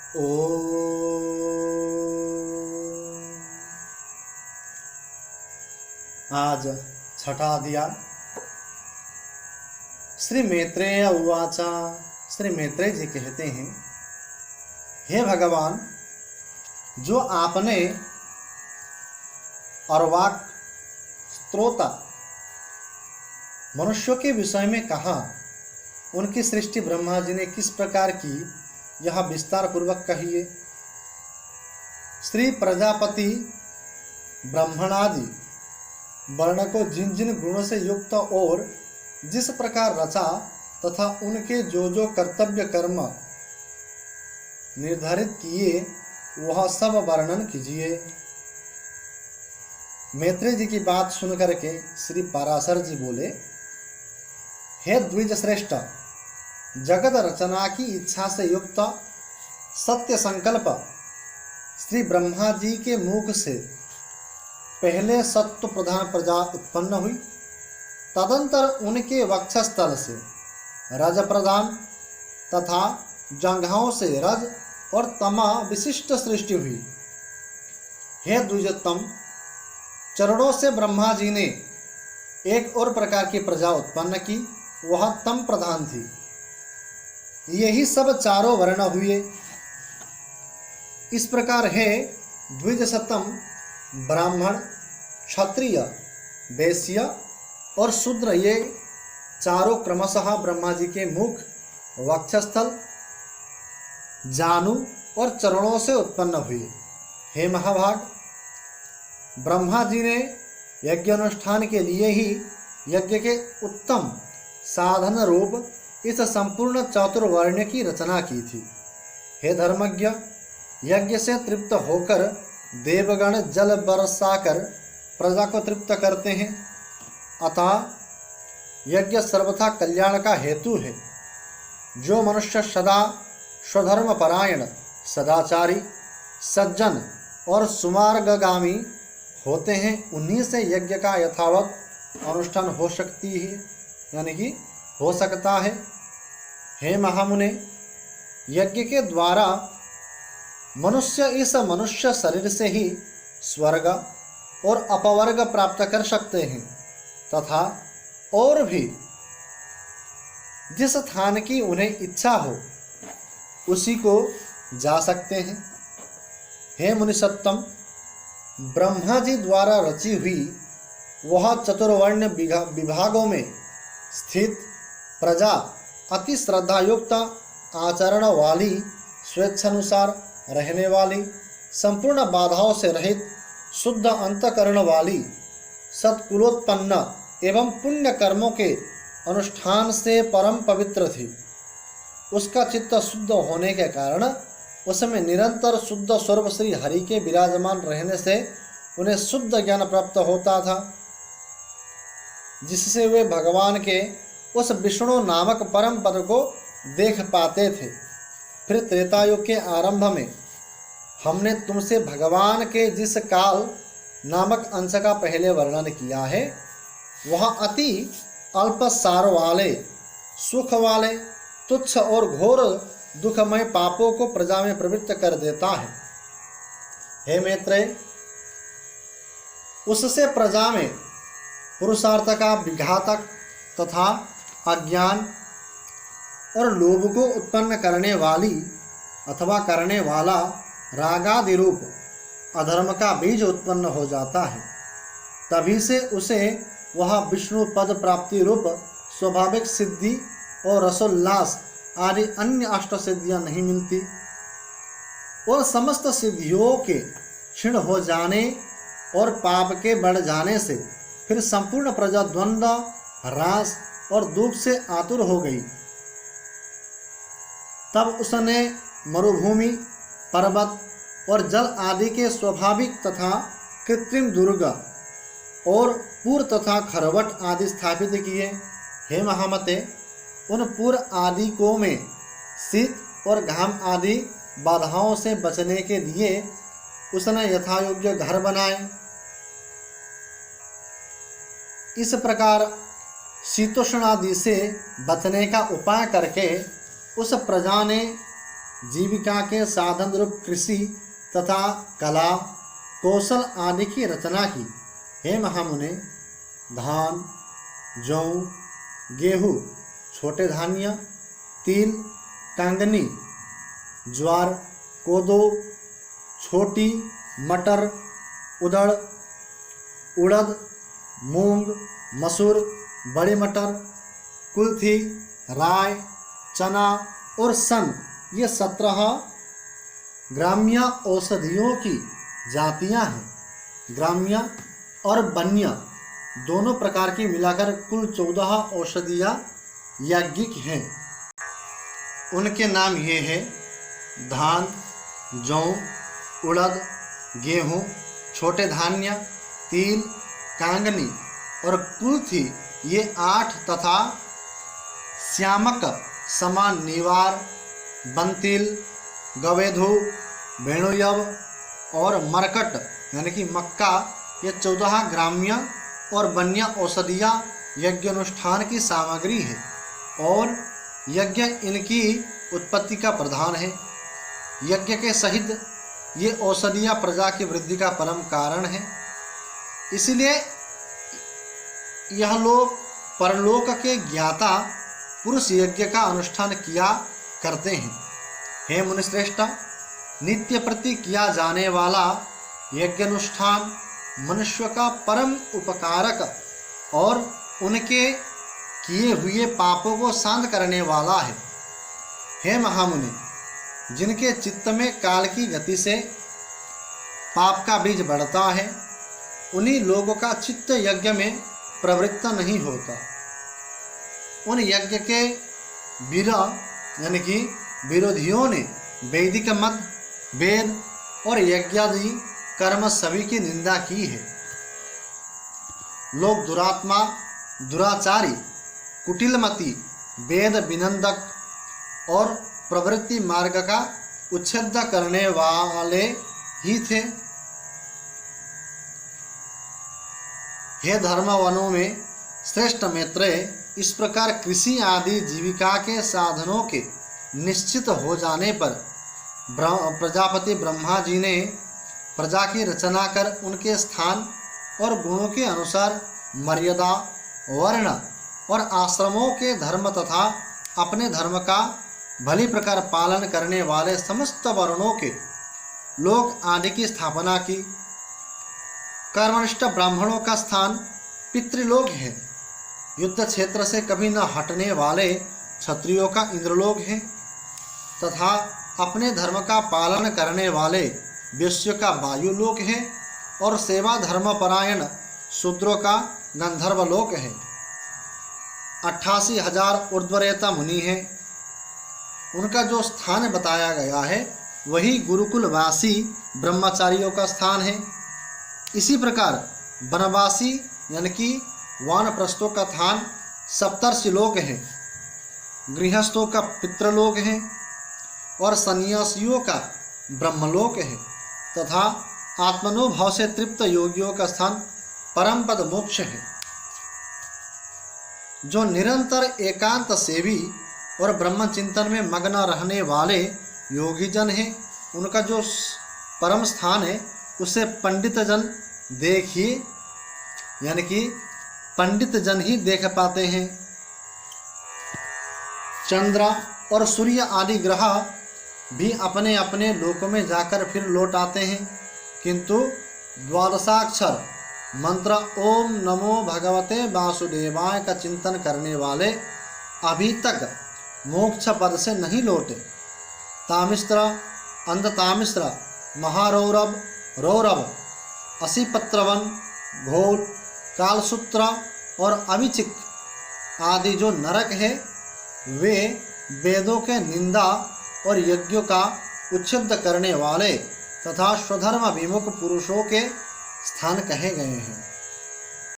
ओ आज छठा अध्याय। श्री मैत्रेय उवाच। श्री मैत्रेय जी कहते हैं, हे भगवान, जो आपने अर्वाक स्त्रोता मनुष्यों के विषय में कहा, उनकी सृष्टि ब्रह्मा जी ने किस प्रकार की, यह विस्तार पूर्वक कहिए। श्री प्रजापति ब्राह्मणादि वर्ण को जिन जिन गुणों से युक्त और जिस प्रकार रचा तथा उनके जो जो कर्तव्य कर्म निर्धारित किए, वह सब वर्णन कीजिए। मैत्रेय जी की बात सुनकर के श्री पराशर जी बोले, हे द्विज श्रेष्ठ, जगत रचना की इच्छा से युक्त सत्य संकल्प श्री ब्रह्मा जी के मुख से पहले सत्व प्रधान प्रजा उत्पन्न हुई, तदंतर उनके वक्षस्थल से रज प्रधान तथा जंघाओं से रज और तमा विशिष्ट सृष्टि हुई। हे द्विजोत्तम, चरणों से ब्रह्मा जी ने एक और प्रकार की प्रजा उत्पन्न की, वह तम प्रधान थी। यही सब चारों वर्ण हुए। इस प्रकार है द्विजशतम ब्राह्मण, क्षत्रिय, वैश्य और शूद्र, ये चारों क्रमशः ब्रह्मा जी के मुख, वक्षस्थल, जानु और चरणों से उत्पन्न हुए। हे महाभाग, ब्रह्मा जी ने यज्ञ अनुष्ठान के लिए ही यज्ञ के उत्तम साधन रूप इस संपूर्ण चतुर्वर्ण की रचना की थी। हे धर्मज्ञ, यज्ञ से तृप्त होकर देवगण जल बरसाकर प्रजा को तृप्त करते हैं, अतः यज्ञ सर्वथा कल्याण का हेतु है। जो मनुष्य सदा स्वधर्म परायण, सदाचारी, सज्जन और सुमार्गगामी होते हैं, उन्हीं से यज्ञ का यथावत अनुष्ठान हो सकती है, यानी कि हो सकता है। हे महामुने, यज्ञ के द्वारा मनुष्य इस मनुष्य शरीर से ही स्वर्ग और अपवर्ग प्राप्त कर सकते हैं तथा और भी जिस स्थान की उन्हें इच्छा हो उसी को जा सकते हैं। हे मुनिसत्तम, ब्रह्मा जी द्वारा रची हुई वह चतुर्वर्ण विभागों में स्थित प्रजा अति श्रद्धायुक्त आचरण वाली, स्वेच्छानुसार रहने वाली, संपूर्ण बाधाओं से रहित, शुद्ध अंतकरण वाली, सत्कुलोत्पन्न एवं पुण्य कर्मों के अनुष्ठान से परम पवित्र थी। उसका चित्त शुद्ध होने के कारण उसमें निरंतर शुद्ध स्वरूप श्री हरि के विराजमान रहने से उन्हें शुद्ध ज्ञान प्राप्त होता था, जिससे वे भगवान के उस विष्णु नामक परम पद को देख पाते थे। फिर त्रेतायुग के आरंभ में हमने तुमसे भगवान के जिस काल नामक अंश का पहले वर्णन किया है, वह अति अल्प सार वाले, सुख वाले, तुच्छ और घोर दुखमय पापों को प्रजा में प्रवृत्त कर देता है। हे मैत्रेय, उससे प्रजा में पुरुषार्थ का विघातक तथा अज्ञान और लोभ को उत्पन्न करने वाली अथवा करने वाला रागादि रूप अधर्म का बीज उत्पन्न हो जाता है। तभी से उसे वह विष्णु पद प्राप्ति रूप स्वाभाविक सिद्धि और रसोल्लास आदि अन्य अष्ट सिद्धियां नहीं मिलती, और समस्त सिद्धियों के क्षीण हो जाने और पाप के बढ़ जाने से फिर संपूर्ण प्रजा द्वंद्व, ह्रास और दुख से आतुर हो गई। तब उसने मरुभूमि, पर्वत और जल आदि के स्वाभाविक तथा कृत्रिम दुर्ग और पुर तथा खरवट आदि स्थापित किए। हे महामते, उन पुर आदि को में शीत और घाम आदि बाधाओं से बचने के लिए उसने यथायोग्य घर बनाए। इस प्रकार शीतोष्ण आदि से बचने का उपाय करके उस प्रजा ने जीविका के साधन रूप कृषि तथा कला कौशल आदि की रचना की। हे महामुने, धान, जौ, गेहूँ, छोटे धान्य, तिल, कांगनी, ज्वार, कोदो, छोटी, मटर, उड़द, मूंग, मसूर, बड़े मटर, कुल्थी, राय, चना और सन, ये 17 ग्राम्य औषधियों की जातियां हैं। ग्राम्य और वन्य दोनों प्रकार की मिलाकर कुल 14 औषधीय यज्ञिक हैं। उनके नाम ये हैं: धान, जौ, उड़द, गेहूँ, छोटे धान्य, तिल, कांगनी और कुल्थी, ये 8 तथा श्यामक समान निवार, बंतिल, गवेधु, वेणुयव और मरकट यानी कि मक्का, ये 14 ग्राम्य और वन्य औषधीय यज्ञानुष्ठान की सामग्री है और यज्ञ इनकी उत्पत्ति का प्रधान है। यज्ञ के सहित ये औषधीय प्रजा की वृद्धि का परम कारण है। इसलिए यह लोग परलोक के ज्ञाता पुरुष यज्ञ का अनुष्ठान किया करते हैं। हे मुनिश्रेष्ठ, नित्य प्रति किया जाने वाला यज्ञानुष्ठान मनुष्य का परम उपकारक और उनके किए हुए पापों को शांत करने वाला है। हे महामुनि, जिनके चित्त में काल की गति से पाप का बीज बढ़ता है, उन्हीं लोगों का चित्त यज्ञ में प्रवृत्त नहीं होता। उन यज्ञ के यानी कि विरोधियों ने वैदिक मत, वेद और यज्ञादि कर्म सभी की निंदा की है। लोग दुरात्मा, दुराचारी, कुटिलमती, वेद विनंदक और प्रवृत्ति मार्ग का उच्छेद करने वाले ही थे। हे धर्मवनों में श्रेष्ठ मैत्रेय, इस प्रकार कृषि आदि जीविका के साधनों के निश्चित हो जाने पर प्रजापति ब्रह्मा जी ने प्रजा की रचना कर उनके स्थान और गुणों के अनुसार मर्यादा, वर्ण और आश्रमों के धर्म तथा अपने धर्म का भली प्रकार पालन करने वाले समस्त वर्णों के लोक आदि की स्थापना की। कर्मनिष्ठ ब्राह्मणों का स्थान पितृलोक है। युद्ध क्षेत्र से कभी न हटने वाले क्षत्रियों का इंद्रलोक है तथा अपने धर्म का पालन करने वाले वैश्य का वायुलोक है और सेवा धर्म परायण शूद्रों का गंधर्वलोक है। 88,000 ऊर्ध्वरेता मुनि हैं। उनका जो स्थान बताया गया है वही गुरुकुलवासी ब्रह्मचारियों का स्थान है। इसी प्रकार वनवासी यानी कि वानप्रस्थों का स्थान सप्तर्षिलोक है, गृहस्थों का पितृलोक है और सन्यासियों का ब्रह्मलोक है तथा आत्मनोभाव से तृप्त योगियों का स्थान परम पद मोक्ष है। जो निरंतर एकांत सेवी और ब्रह्म चिंतन में मग्न रहने वाले योगी जन हैं, उनका जो परम स्थान है उसे पंडित जन देखिए यानी कि पंडित जन ही देख पाते हैं। चंद्र और सूर्य आदि ग्रह भी अपने अपने लोकों में जाकर फिर लौट आते हैं, किंतु द्वादशाक्षर मंत्र ओम नमो भगवते वासुदेवाय का चिंतन करने वाले अभी तक मोक्ष पद से नहीं लौटे। तामिश्र, अंधतामिश्र, महारौरव, रौरव, असीपत्रवन, घोल, कालसूत्र और अविचिक आदि जो नरक है वे वेदों के निंदा और यज्ञों का उच्छेद करने वाले तथा स्वधर्म विमुख पुरुषों के स्थान कहे गए हैं।